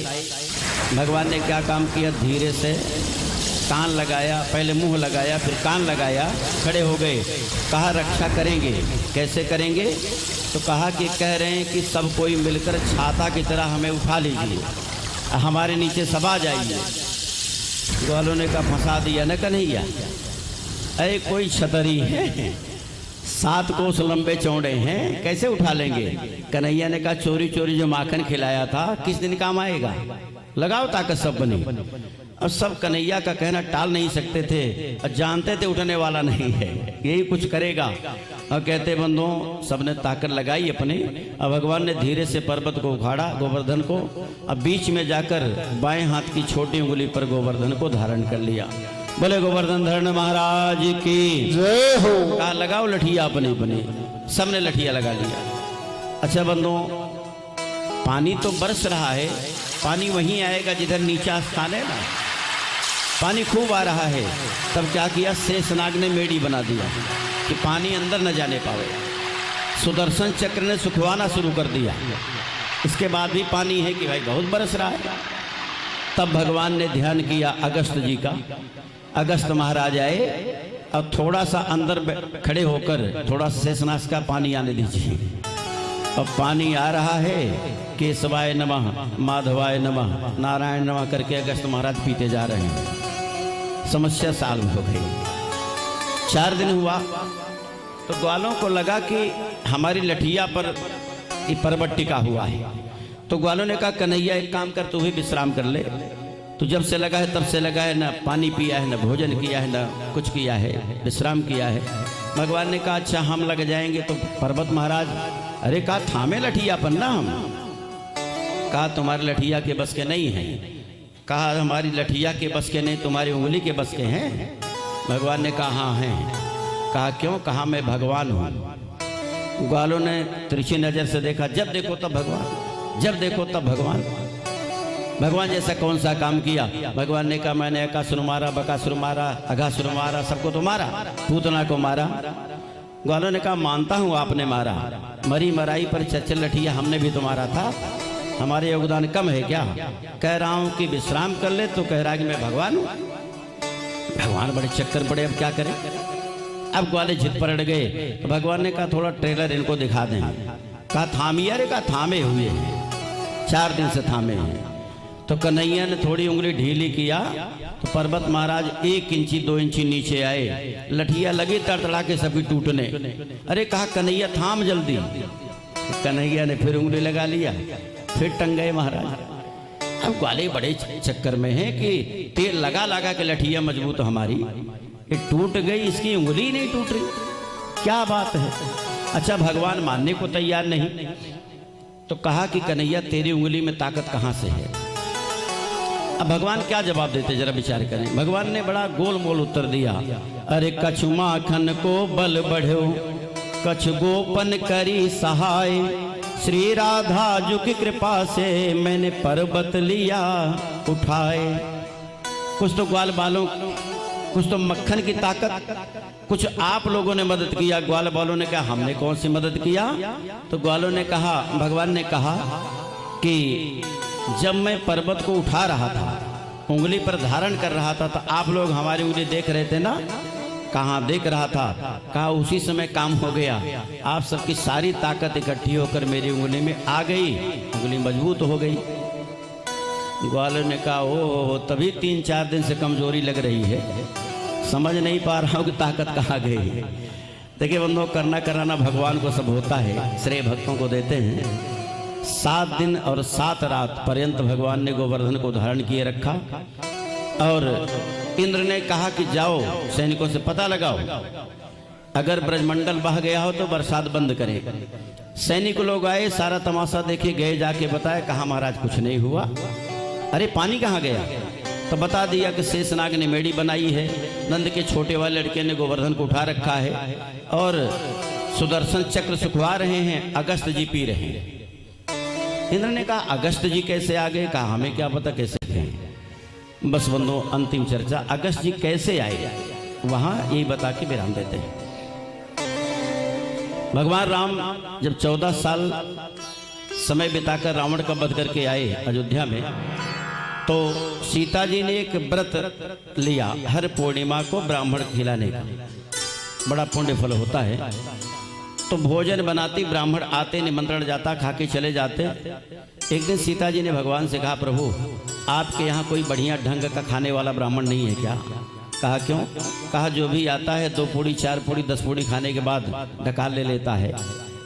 भगवान ने क्या काम किया, धीरे से कान लगाया, पहले मुंह लगाया फिर कान लगाया, खड़े हो गए। कहा रक्षा करेंगे। कैसे करेंगे? तो कहा कि कह रहे हैं कि सब कोई मिलकर छाता की तरह हमें उठा लीजिए, हमारे नीचे सब आ जाइए। ग्वालों ने कहा फंसा दिया न कन्हैया, अरे कोई छतरी है, 7 कोस लंबे चौड़े हैं, कैसे उठा लेंगे? कन्हैया ने कहा चोरी चोरी जो माखन खिलाया था किस दिन काम आएगा, लगाओ ताकत सब बनी। और सब कन्हैया का कहना टाल नहीं सकते थे और जानते थे उठने वाला नहीं है, यही कुछ करेगा। और कहते बंधुओं सबने ताकत लगाई अपने। और भगवान ने धीरे से पर्वत को उखाड़ा, गोवर्धन को, अब बीच में जाकर बाएं हाथ की छोटी उंगली पर गोवर्धन को धारण कर लिया। बोले गोवर्धन धरण महाराज की जय हो। कहा लगाओ लठिया अपने अपने। सबने लठिया लगा लिया। अच्छा बंधुओं, पानी तो बरस रहा है, पानी वहीं आएगा जिधर नीचा स्थान है ना। पानी खूब आ रहा है। तब क्या किया, शेषनाग ने मेड़ी बना दिया कि पानी अंदर न जाने पावे। सुदर्शन चक्र ने सुखवाना शुरू कर दिया। इसके बाद भी पानी है कि भाई बहुत बरस रहा है। तब भगवान ने ध्यान किया अगस्त जी का। अगस्त महाराज आए और थोड़ा सा अंदर खड़े होकर थोड़ा शेषनाग का पानी आने दीजिए। अब पानी आ रहा है, केशवाय नमः, माधवाय नमः, नारायण नमः करके अगस्त महाराज पीते जा रहे हैं। समस्या सॉल्व हो गई। 4 दिन हुआ तो ग्वालों को लगा कि हमारी लठिया पर ये पर्वत टिका हुआ है। तो ग्वालों ने कहा कन्हैया एक काम कर, तू भी विश्राम कर ले। तू जब से लगा है तब से लगा है, ना पानी पिया है, ना भोजन किया है, ना कुछ किया है, विश्राम किया है। भगवान ने कहा अच्छा हम लग जाएंगे। तो पर्वत महाराज, अरे कहा थामे लठिया पर ना हम। कहा तुम्हारी लठिया के बस के नहीं है। कहा हमारी लठिया के बस के नहीं, तुम्हारी उंगली के बस के हैं। भगवान ने कहा हाँ हैं। कहा क्यों? कहा मैं भगवान हूँ। ग्वालों ने तिरछी नजर से देखा, जब देखो तब भगवान, जब देखो तब भगवान। भगवान जैसा कौन सा काम किया? भगवान ने कहा मैंने अकासुर मारा, बकासुर मारा, अघासुर मारा, सबको तो मारा, पूतना को मारा। ग्वालों ने कहा मानता हूँ आपने मारा, मरी मराई पर चचल लठिया हमने भी तो मारा था, हमारे योगदान कम है क्या? कह रहा हूं कि विश्राम कर ले तो कह रहा कि मैं भगवान हूं। भगवान बड़े चक्कर पड़े, अब क्या करें? अब ग्वाले जिद पड़ गए। तो भगवान ने कहा थोड़ा ट्रेलर इनको दिखा दें। कहा थामिए? अरे कहा थामे हुए हैं, 4 दिन से थामे हैं। तो कन्हैया ने थोड़ी उंगली ढीली किया तो पर्वत महाराज 1 इंची 2 इंची नीचे आए। लठिया लगी तड़तड़ा के सभी टूटने। अरे कहा कन्हैया थाम जल्दी। कन्हैया ने फिर उंगली लगा लिया, फिर टंग गए महाराज। अब ग्वाले बड़े चक्कर में हैं कि तेल लगा लगा के लठिया मजबूत हमारी, ये टूट गई, इसकी उंगली नहीं टूट रही, क्या बात है? अच्छा भगवान मानने को तैयार नहीं। तो कहा कि कन्हैया तेरी उंगली में ताकत कहाँ से है। अब भगवान क्या जवाब देते जरा विचार करें। भगवान ने बड़ा गोल मोल उत्तर दिया, अरे कछु माखन को बल बढ़ो, कछु गोपन करी सहाय, श्री राधा जी की कृपा से मैंने पर्वत लिया उठाए। कुछ तो ग्वाल बालों, कुछ तो मक्खन की ताकत, कुछ आप लोगों ने मदद किया। ग्वाल बालों ने कहा हमने कौन सी मदद किया। तो ग्वालों ने कहा, भगवान ने कहा कि जब मैं पर्वत को उठा रहा था, उंगली पर धारण कर रहा था, तो आप लोग हमारी उंगली देख रहे थे ना। कहाँ देख रहा था, कहा उसी समय काम हो गया। आप सबकी सारी ताकत इकट्ठी होकर मेरी उंगली में आ गई, उंगली मजबूत हो गई। ग्वालों ने कहा ओ तभी 3-4 दिन से कमजोरी लग रही है, समझ नहीं पा रहा हूँ कि ताकत कहाँ गई। देखिए बंधुओं, करना कराना भगवान को सब होता है, श्रेय भक्तों को देते हैं। 7 दिन और 7 रात पर्यंत भगवान ने गोवर्धन को धारण किए रखा और इंद्र ने कहा कि जाओ सैनिकों से पता लगाओ, अगर ब्रजमंडल बह गया हो तो बरसात बंद करें। सैनिक लोग आए, सारा तमाशा देखे, गए जाके बताया, कहा महाराज कुछ नहीं हुआ। अरे पानी कहाँ गया? तो बता दिया कि शेषनाग ने मेड़ी बनाई है, नंद के छोटे वाले लड़के ने गोवर्धन को उठा रखा है और सुदर्शन चक्र सुखवा रहे हैं, अगस्त जी पी रहे हैं। इंद्र ने कहा अगस्त जी कैसे आ गए? कहा हमें क्या पता कैसे गए। बस बंधुओं, अंतिम चर्चा, अगस्त जी कैसे आए वहां यही बता के विराम देते हैं। भगवान राम जब 14 साल समय बिताकर रावण का वध करके आए अयोध्या में, तो सीता जी ने एक व्रत लिया हर पूर्णिमा को ब्राह्मण खिलाने का। बड़ा पुण्य फल होता है। तो भोजन बनाती, ब्राह्मण आते, निमंत्रण जाता, खा के चले जाते। एक दिन सीता जी ने भगवान से कहा प्रभु आपके यहाँ कोई बढ़िया ढंग का खाने वाला ब्राह्मण नहीं है क्या? कहा क्यों? कहा जो भी आता है 2 पूड़ी 4 पूड़ी 10 पूड़ी खाने के बाद डकाल ले लेता है।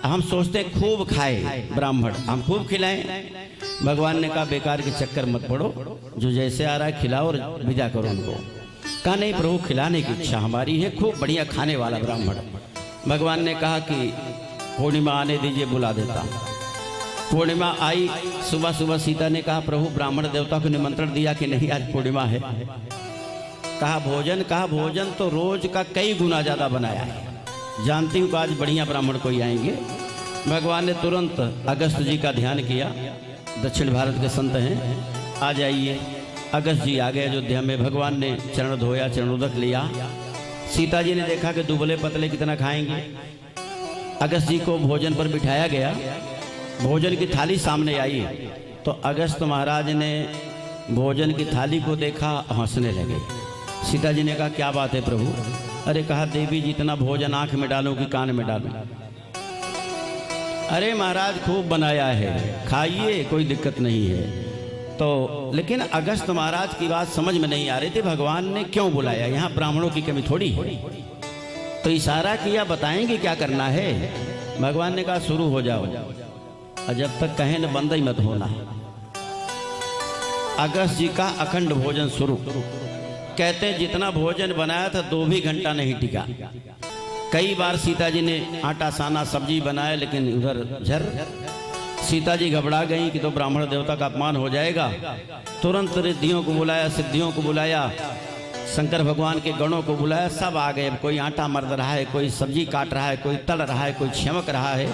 हम सोचते खूब खाए ब्राह्मण, हम खूब खिलाएं। भगवान ने कहा बेकार के चक्कर मत पड़ो, जो जैसे आ रहा है खिलाओ और विदा करो उनको। कहा नहीं प्रभु खिलाने की इच्छा हमारी है, खूब बढ़िया खाने वाला ब्राह्मण। भगवान ने कहा कि पूर्णिमा आने दीजिए, बुला देता। पूर्णिमा आई, सुबह सुबह सीता ने कहा प्रभु ब्राह्मण देवता को निमंत्रण दिया कि नहीं आज पूर्णिमा है? कहा भोजन? कहा भोजन तो रोज का कई गुना ज्यादा बनाया है, जानती हूँ कि आज बढ़िया ब्राह्मण कोई आएंगे। भगवान ने तुरंत अगस्त जी का ध्यान किया, दक्षिण भारत के संत हैं, आ जाइए। अगस्त जी आ गए अयोध्या में। भगवान ने चरण धोया, चरणोदक लिया। सीता जी ने देखा कि दुबले पतले कितना खाएंगे। अगस्त जी को भोजन पर बिठाया गया, भोजन की थाली सामने आई तो अगस्त महाराज ने भोजन की थाली को देखा, हंसने लगे। सीता जी ने कहा क्या बात है प्रभु? अरे कहा देवी जी इतना भोजन आंख में डालूं कि कान में डालूं? अरे महाराज खूब बनाया है, खाइए, कोई दिक्कत नहीं है। तो लेकिन अगस्त महाराज की बात समझ में नहीं आ रही थी, भगवान ने क्यों बुलाया? यहाँ ब्राह्मणों की कमी थोड़ी है। तो इशारा किया, बताएंगे क्या करना है? भगवान ने कहा शुरू हो जाओ, और जब तक कहें न बंद ही मत होना। अगस्त जी का अखंड भोजन शुरू। कहते हैं जितना भोजन बनाया था 2 भी घंटा नहीं टिका। कई बार सीता जी ने आटा साना सब्जी बनाया, लेकिन उधर झर। सीता जी घबरा गई कि तो ब्राह्मण देवता का अपमान हो जाएगा। तुरंत रिद्धियों को बुलाया, सिद्धियों को बुलाया, शंकर भगवान के गणों को बुलाया, सब आ गए। कोई आटा मर्द रहा है, कोई सब्जी काट रहा है, कोई तल रहा है, कोई छमक रहा है।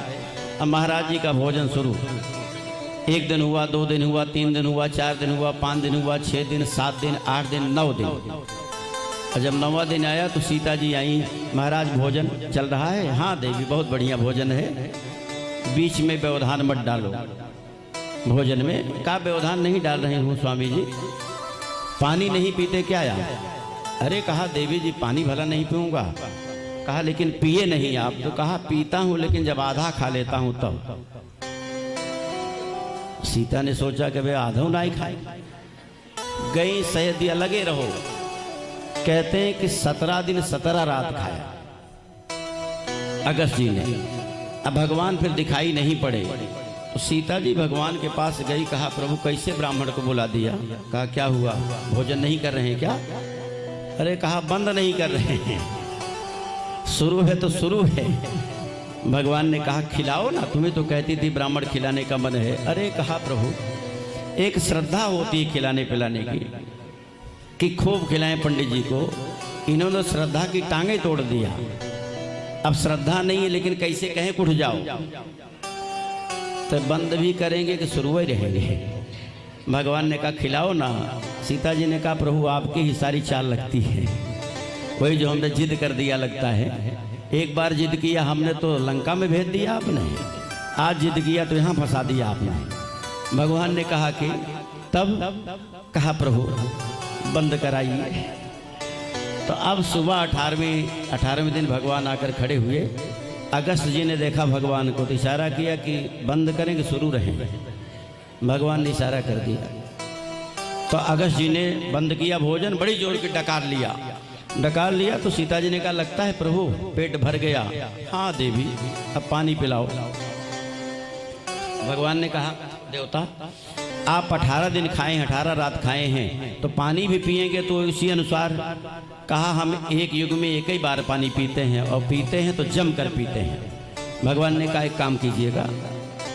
अब महाराज जी का भोजन शुरू। 1 दिन हुआ, 2 दिन हुआ, 3 दिन हुआ, 4 दिन हुआ, 5 दिन हुआ, 6 दिन, 7 दिन, 8 दिन, 9 दिन। और जब 9वां दिन आया तो सीता जी आई, महाराज भोजन चल रहा है? हाँ देवी बहुत बढ़िया भोजन है, बीच में व्यवधान मत डालो भोजन में। कहा व्यवधान नहीं डाल रहे हूँ स्वामी जी, पानी नहीं पीते क्या यार? अरे कहा देवी जी पानी भला नहीं पीऊंगा। कहा लेकिन पिए नहीं आप? तो कहा पीता हूँ लेकिन जब आधा खा लेता हूँ तब। सीता ने सोचा कि वे आधा ना ही खाए, गई सह दिया लगे रहो। कहते हैं कि 17 दिन 17 रात खाया अगस्त जी ने। अब भगवान फिर दिखाई नहीं पड़े तो सीता जी भगवान के पास गई, कहा प्रभु कैसे ब्राह्मण को बुला दिया? कहा क्या हुआ, भोजन नहीं कर रहे हैं क्या? अरे कहा बंद नहीं कर रहे हैं, शुरू है तो शुरू है, भगवान ने कहा खिलाओ ना, तुम्हें तो कहती थी ब्राह्मण खिलाने का मन है। अरे कहा प्रभु, एक श्रद्धा होती है खिलाने पिलाने की कि खूब खिलाएं पंडित जी को। इन्होंने श्रद्धा की टांगे तोड़ दिया। अब श्रद्धा नहीं है लेकिन कैसे कहें उठ जाओ, तो बंद भी करेंगे कि शुरू ही रहेंगे। भगवान ने कहा खिलाओ ना। सीता जी ने कहा प्रभु आपकी ही सारी चाल लगती है, वही जो हमने जिद कर दिया लगता है। एक बार जिद किया हमने तो लंका में भेज दिया आपने, आज जिद किया तो यहाँ फंसा दिया आपने। भगवान ने कहा कि तब कहा प्रभु बंद कराइए। तो अब सुबह 18वें दिन भगवान आकर खड़े हुए। अगस्त जी ने देखा भगवान को तो इशारा किया कि बंद करें कि शुरू रहें। भगवान ने इशारा कर दिया तो अगस्त जी ने बंद किया भोजन, बड़ी जोर की डकार लिया। तो सीता जी ने कहा लगता है प्रभु पेट भर गया। हाँ देवी अब पानी पिलाओ। भगवान ने कहा देवता आप 18 दिन खाए, 18 रात खाए हैं तो पानी भी पिएंगे तो इसी अनुसार। कहा हम एक युग में एक ही बार पानी पीते हैं और पीते हैं तो जम कर पीते हैं। भगवान ने कहा एक काम कीजिएगा,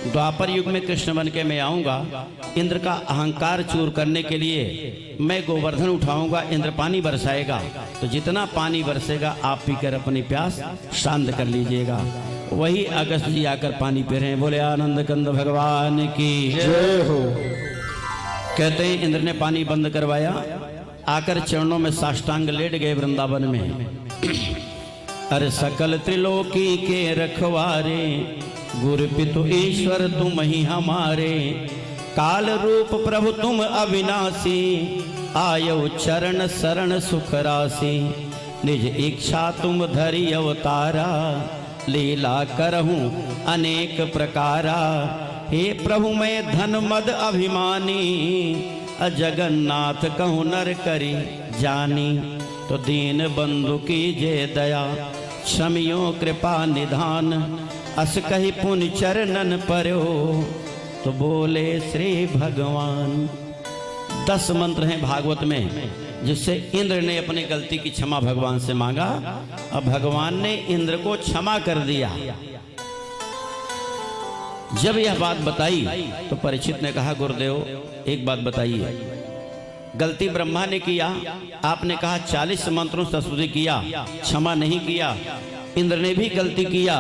द्वापर युग में कृष्ण बन के मैं आऊँगा, इंद्र का अहंकार चूर करने के लिए मैं गोवर्धन उठाऊंगा, इंद्र पानी बरसाएगा, तो जितना पानी बरसेगा आप पीकर अपनी प्यास शांत कर लीजिएगा। वही अगस्त जी आकर पानी पी रहे हैं। बोले आनंद कंद भगवान की जय हो। कहते हैं इंद्र ने पानी बंद करवाया, आकर चरणों में साष्टांग लेट गए वृंदावन में। अरे सकल त्रिलोकी के रखवारे, गुरु पितु ईश्वर तुम ही हमारे, काल रूप प्रभु तुम अविनाशी, आयो चरण शरण सुख राशि, निज इच्छा तुम धरि अवतारा, लीला करहूं अनेक प्रकारा, हे प्रभु मैं धन मद अभिमानी, जगन्नाथ कहूँ नर करी जानी, तो दीन बंधु की जय दया, क्षमियो कृपा निधान, अस कही पुण्य चरणन पर्यो, तो बोले श्री भगवान। 10 मंत्र हैं भागवत में जिससे इंद्र ने अपनी गलती की क्षमा भगवान से मांगा और भगवान ने इंद्र को क्षमा कर दिया। जब यह बात बताई तो परीक्षित ने कहा गुरुदेव एक बात बताइए, गलती ब्रह्मा ने किया, आपने कहा 40 मंत्रों से स्तुति किया, क्षमा नहीं किया। इंद्र ने भी गलती किया,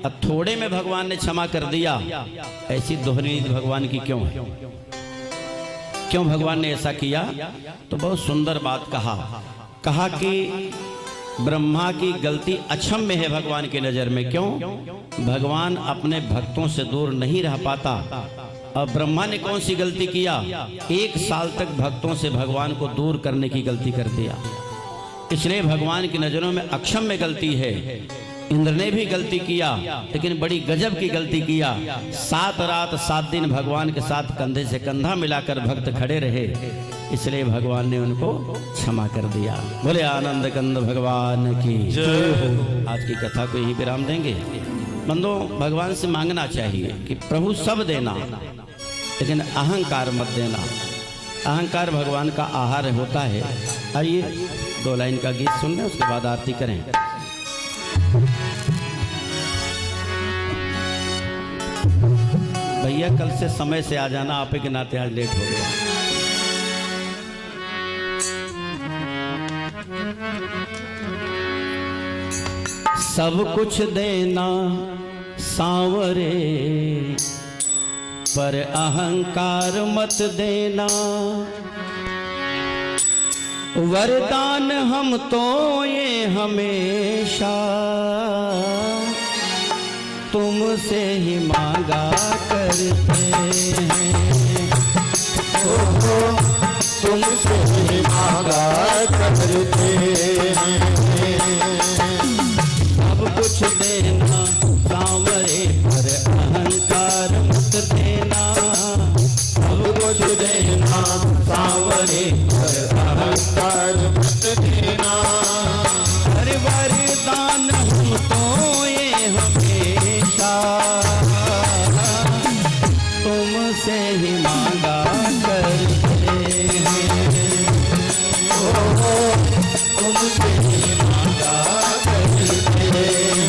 अब थोड़े में भगवान ने क्षमा कर दिया। ऐसी दोहरी रीति भगवान की क्यों है? क्यों भगवान ने ऐसा किया? तो बहुत सुंदर बात कहा कि ब्रह्मा की गलती अक्षम्य है भगवान की नजर में। क्यों? भगवान अपने भक्तों से दूर नहीं रह पाता। और ब्रह्मा ने कौन सी गलती किया? 1 साल तक भक्तों से भगवान को दूर करने की गलती कर दिया, इसलिए भगवान की नजरों में अक्षम्य गलती है। इंद्र ने भी गलती किया लेकिन बड़ी गजब की गलती किया। 7 रात 7 दिन भगवान के साथ कंधे से कंधा मिलाकर भक्त खड़े रहे, इसलिए भगवान ने उनको क्षमा कर दिया। बोले आनंद कंद भगवान की जय हो। आज की कथा को यही विराम देंगे। बंदों भगवान से मांगना चाहिए कि प्रभु सब देना लेकिन अहंकार मत देना। अहंकार भगवान का आहार होता है। आइए 2 लाइन का गीत सुन लें, उसके बाद आरती करें। भैया कल से समय से आ जाना, आप के नाते आज लेट हो गया। सब कुछ देना सांवरे, पर अहंकार मत देना। वरदान हम तो ये हमेशा तुमसे ही मांगा करते हैं। तुमसे ही मांगा करते हैं। सब कुछ देना सांवरे, पर अहंकार मत देना। सब कुछ देना सांवरे, पर अहंकार मत देना। हर वरदान हम तो ये हमेशा तुमसे ही मांगा करते हैं। तुमसे ही मांगा करते हैं।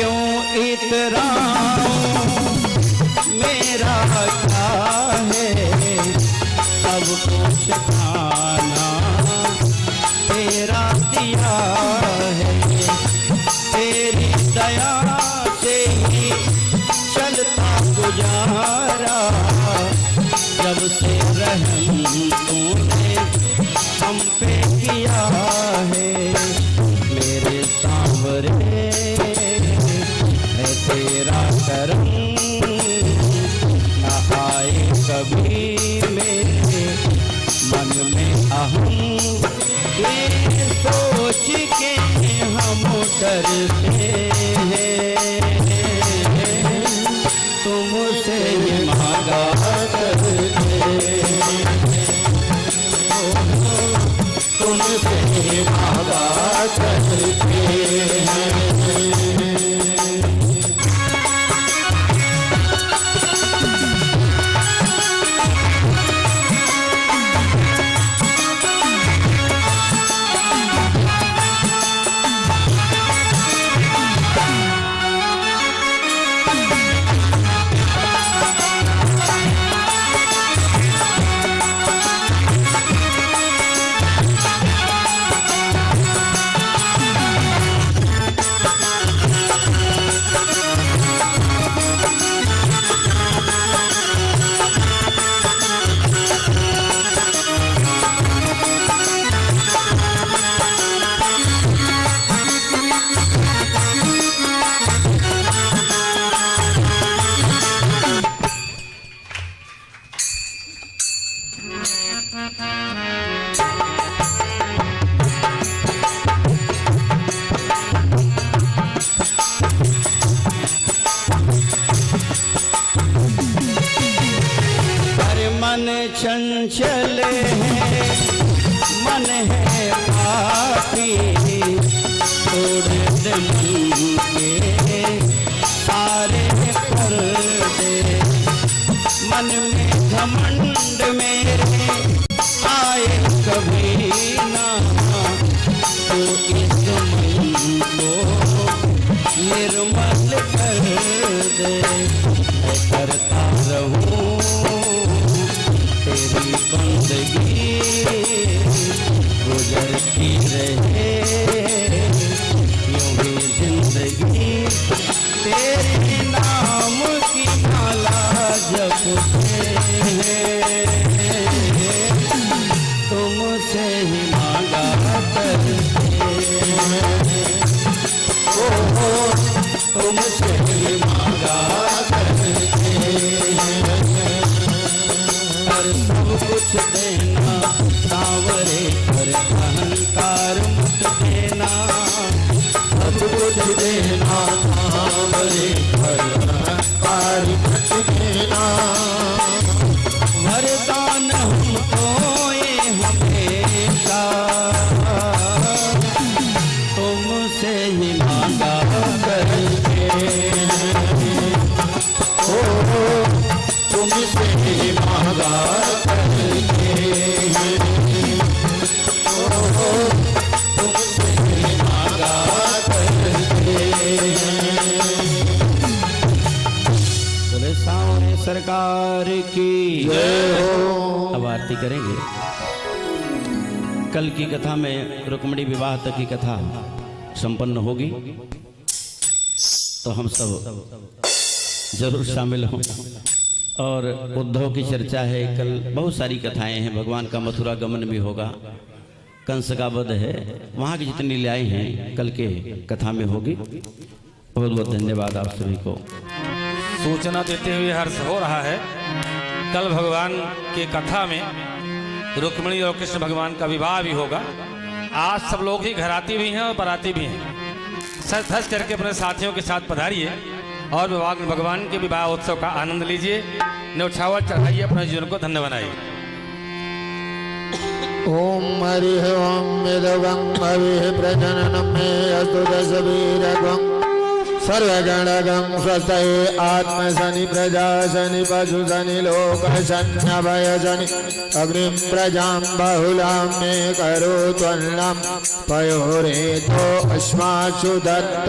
क्यों इतराऊं, मेरा क्या है, सब कुछ खाना तेरा दिया है। तेरी दया से ही चलता गुजारा, जब से रहम तूने हम पे किया है। मेरे सांवरे है तेरा करम, न आए कभी मेरे मन में अहम। ये सोच के हम डरते हैं, तुमसे ये मांगा करते, तुमसे मांगा करते हैं। मन चंचल है, मन है पापी, तोड़ दे मन के सारे पर्दे। मन में घमंड मेरे आए कभी ना, तो इस मन को निर्मल कर दे। मैं करता रहूं तेरी बंदगी, गुजरती रहे यूं ही जिंदगी। तेरे नाम की माला जपते हैं, तुमसे ही मांगा करते हैं। तुमसे ही मांगा करते हैं। सब कुछ देना सांवरे, पर अहंकार मत देना। सब कुछ देना सांवरे, पर अहंकार मत देना। वरदान हमको ये हमेशा, तुमसे ही मांगा करके। तुमसे ही मांगा करते हैं। तुमसे ही मांगा करते हैं। बोले सांवरे सरकार की जय हो। अब आरती करेंगे। कल की कथा में रुक्मिणी विवाह तक की कथा संपन्न होगी, तो हम सब जरूर शामिल हों। और उद्धव की चर्चा है, कल बहुत सारी कथाएं हैं। भगवान का मथुरा गमन भी होगा, कंस का वध है, वहाँ की जितनी लीलाएं हैं कल के कथा में होगी। बहुत बहुत धन्यवाद आप सभी को। सूचना देते हुए हर्ष हो रहा है, कल भगवान की कथा में रुक्मिणी और कृष्ण भगवान का विवाह भी होगा। आज सब लोग ही घराती भी हैं और बराती भी हैं। सच धस करके अपने साथियों के साथ पधारिए और भगवान के विवाह उत्सव का आनंद लीजिए। न्यौछावर चढ़ाइए, अपने जीवन को धन्य बनाइए। ओम हरिः ओम मिदवं हविः प्रजननं मे अस्तु दशवीरगं सर्वगणगं स्वस्तये आत्म शनि प्रजा शनि पशु शनि लोक शन्यभय शनि अग्निं प्रजां बहुलां मे करो त्वन्नं पयोरेतो अश्वासु दत्त।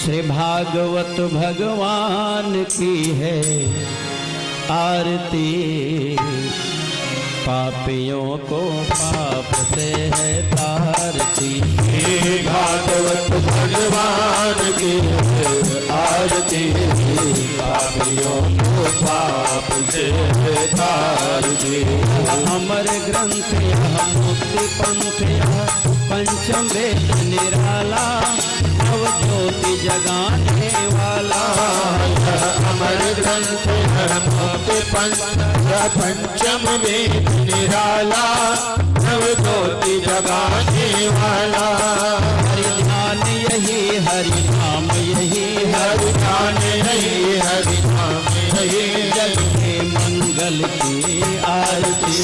श्री भागवत भगवान की है आरती, पापियों को पाप से है तारती। भागवत भगवान की आरती, पापियों को पाप से तारती। अमर ग्रंथ यह मुक्ति पंथ यह पंचम वेद निराला, नव ज्योति जगाने वाला। अमर ग्रंथ मुक्ति पंचम वेद निराला, नव ज्योति जगाने वाला। हरि ध्यान यही हरि नाम यही हरि ध्यान यही हरि नाम यही, जग में मंगल की आरती,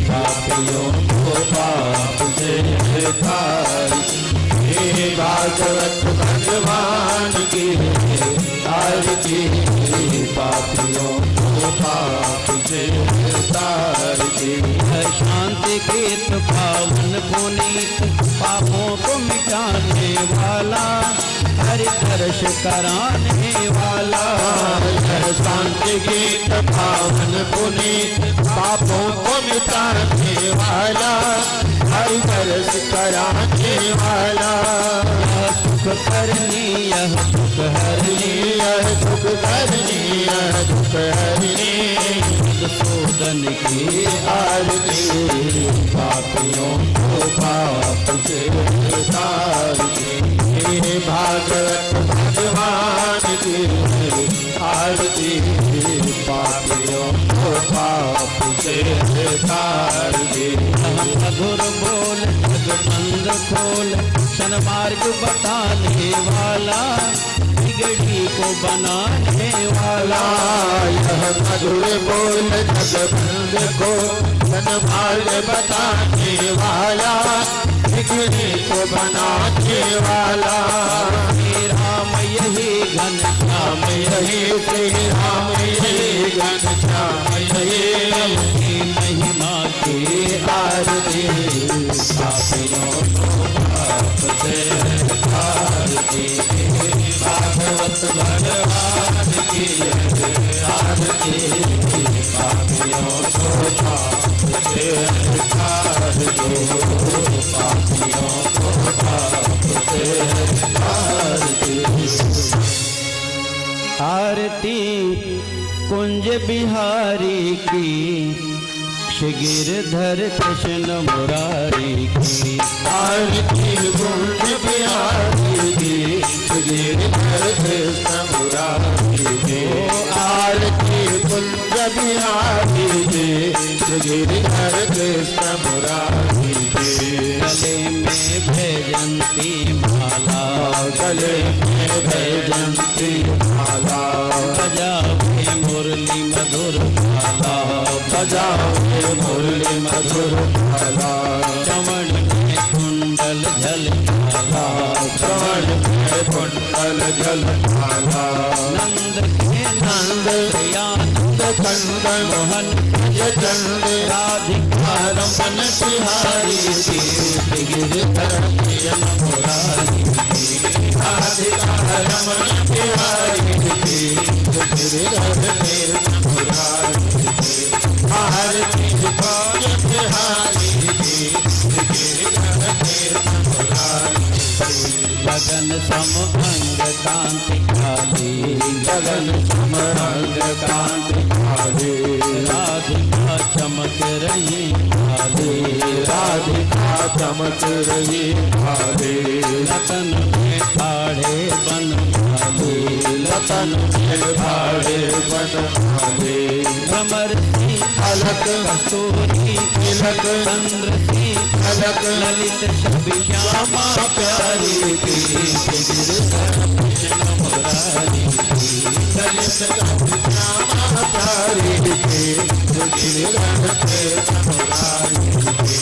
पापियों को पाप से तारती। भागवत भगवान की आरती, पापियों को पाप से तारती। शांति गीत पावन पुनीत, पापों को मिटाने वाला, हरि दर्श कराने वाला। शांति गीत पावन पुनीत, पापों को मिटाने वाला, हरि दर्श कराने वाला। यह सुख करनी यह सुख हरनी, यह सुख करनी यह दुख हरनी। मधुसूदन की आरती, पापियों को पाप से तारती। भागवत भगवान की आरती, पापियों को पाप से तारती। मधुर बोल जगबंद खोल, सन्मार्ग बताने वाला, बिगड़ी को बनाने वाला। यह मधुर बोल जगबंद को सन्मार्ग बताने वाला, बिगड़ी को बनाने वाला। श्री राम यही घन श्याम यही श्री राम यही घनश्याम यही, महिमा की आरती, पापियों को पाप से तारती। भागवत भगवान की आरती, पापियों को पाप से तारती। पापियों को पाप से तारती। आरती कुंज बिहारी की, गिरधर कृष्ण मुरारी की। आरती कुंज बिहारी की, गिरधर कृष्ण मुरारी की। आरती कुंज बिहारी की, गिरधर कृष्ण मुरारी की। गले में भैजंती माला, गले में भैजंती माला, बजावे मुरली मधुर माला, बजावे मुरली मधुर माला। चमन में कुंडल झलकाला, श्रवण में कुंडल झलकाला। नंद के नंद आनंद कंद मोहन चंद राधिका रमन बिहारी की। गिरधर कृष्ण मुरारी की। राधिका रमन बिहारी की। गिरधर कृष्ण मुरारी की। आरती कुंज बिहारी की, गिरधर कृष्ण मुरारी की। गगन सम अंग कांति काली, गगन सम अंग कांति काली। राधिका चमक रही काली, राधिका चमक रही काली। लतन में ठाड़े बन काली, लतन में भाड़े बन काली। भ्रमर सी अलक कस्तूरी तिलक चंद्र सी अलक ललित छवि श्यामा प्यारी की। गिरधर कृष्ण मुरारी की। ललित श्यामा प्यारी की। गिरधर कृष्ण मुरारी की।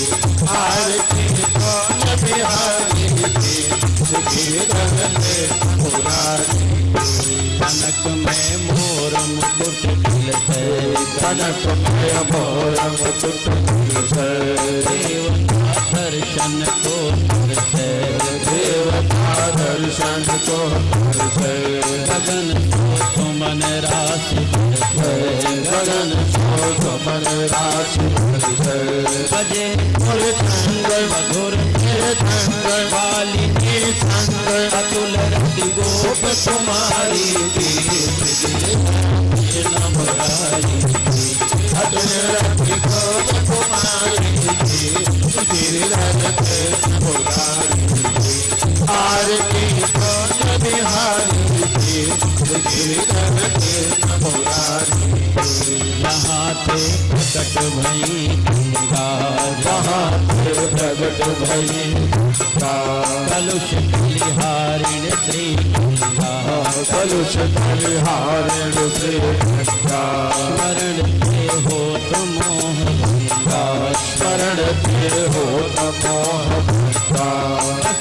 कनकमय मोर मुकुट दर्शन को हर्षै देवता दर्शन को हर्षै गगन सुमन राशि गगन शोध मन राशि बजे संग मधुर संग वाली संग अतुल रति गोप कुमारी आरती बिहारी यहाँ थे प्रकट भई गंगा वहाँ प्रगट भई कलुष कलिहारिण श्री गंगा कलुष कलिहारिण श्री गंगा स्मरण ते हो तुम मोह गंगा स्मरण ते हो मोह गंगा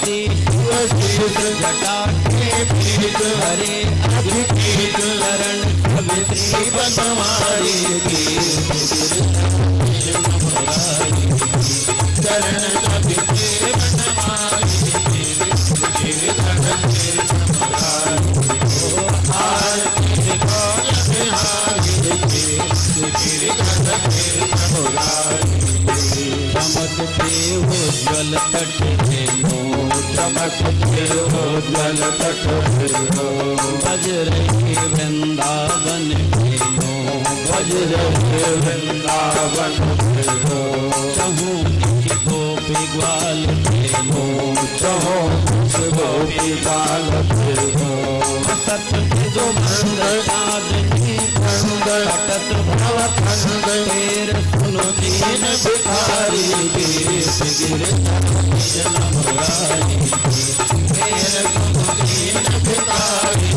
शीश जटा के पीत हरे अभिपीत चरण श्री बनवारी चरण चमकते हो ज्वल तट धेनो चमकते हो ज्वल तट धेनो वज्र के वृंदावन धेनो वज्र के वृंदावन धेनो चहु गोपी ग्वाल धेनो चहो गोपी बाल धेनो सत जो साधनी अटत भव खंड तेर सुनो दीन भिखारी गिर मुरारी तेर सुनो दीन भिखारी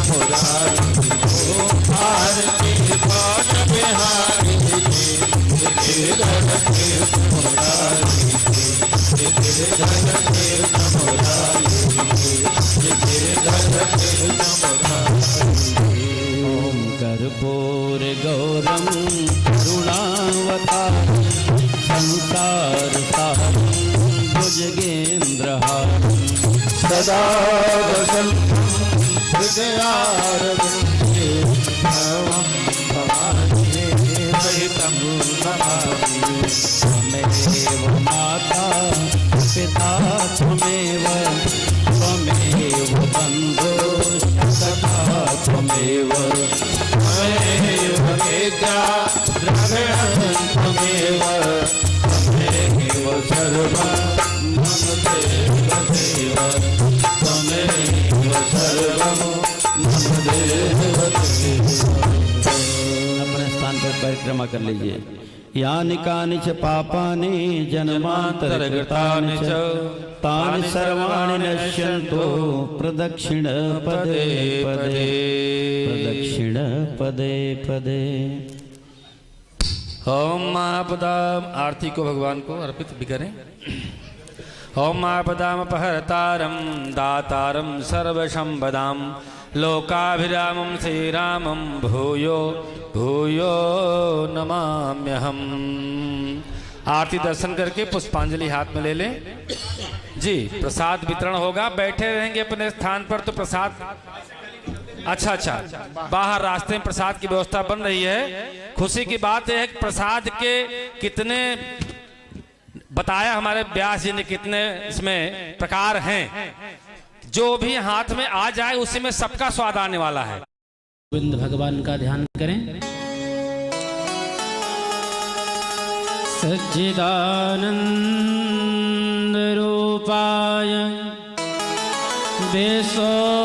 मुरारी आरती कौन बिहारी ओम कर्पूर गौरम करुणावतारं संसार सारं भुजगेन्द्रहारं सदा वसन्तं हृदयारविन्दे भवं भवानी सहितं नमामि त्वमेव माता पिता त्वमेव त्वमेव बन्धो सखा त्वमेव त्वमेव विद्या द्रविणं त्वमेव त्वमेव सर्वं मम देव देव त्वमेव सर्वं मम देव देव। अपने स्थान पर परिक्रमा कर लीजिए। यानि कानि च पापानि जन्मान्तरकृतानि च तानि सर्वाणि नश्यन्तो प्रदक्षिण पदे पदे प्रदक्षिण पदे पदे। ओम आपदा आरती को भगवान को अर्पित भी करें। ओम आपदाम अपहर्तारं दातारं सर्वसंपदां लोकाभिरामं श्रीरामं भूयो भूयो नमाम्यहम्। आरती दर्शन करके पुष्पांजलि हाथ में ले लें। जी प्रसाद वितरण होगा। बैठे रहेंगे अपने स्थान पर तो प्रसाद अच्छा बाहर रास्ते में प्रसाद की व्यवस्था बन रही है। खुशी की बात यह है कि प्रसाद के कितने बताया हमारे व्यास जी ने कितने इसमें प्रकार हैं। जो भी हाथ में आ जाए उसी में सबका स्वाद आने वाला है। गोविंद भगवान का ध्यान करें। सच्चिदानंद रूपाय विश्वोत्पत्त्यादि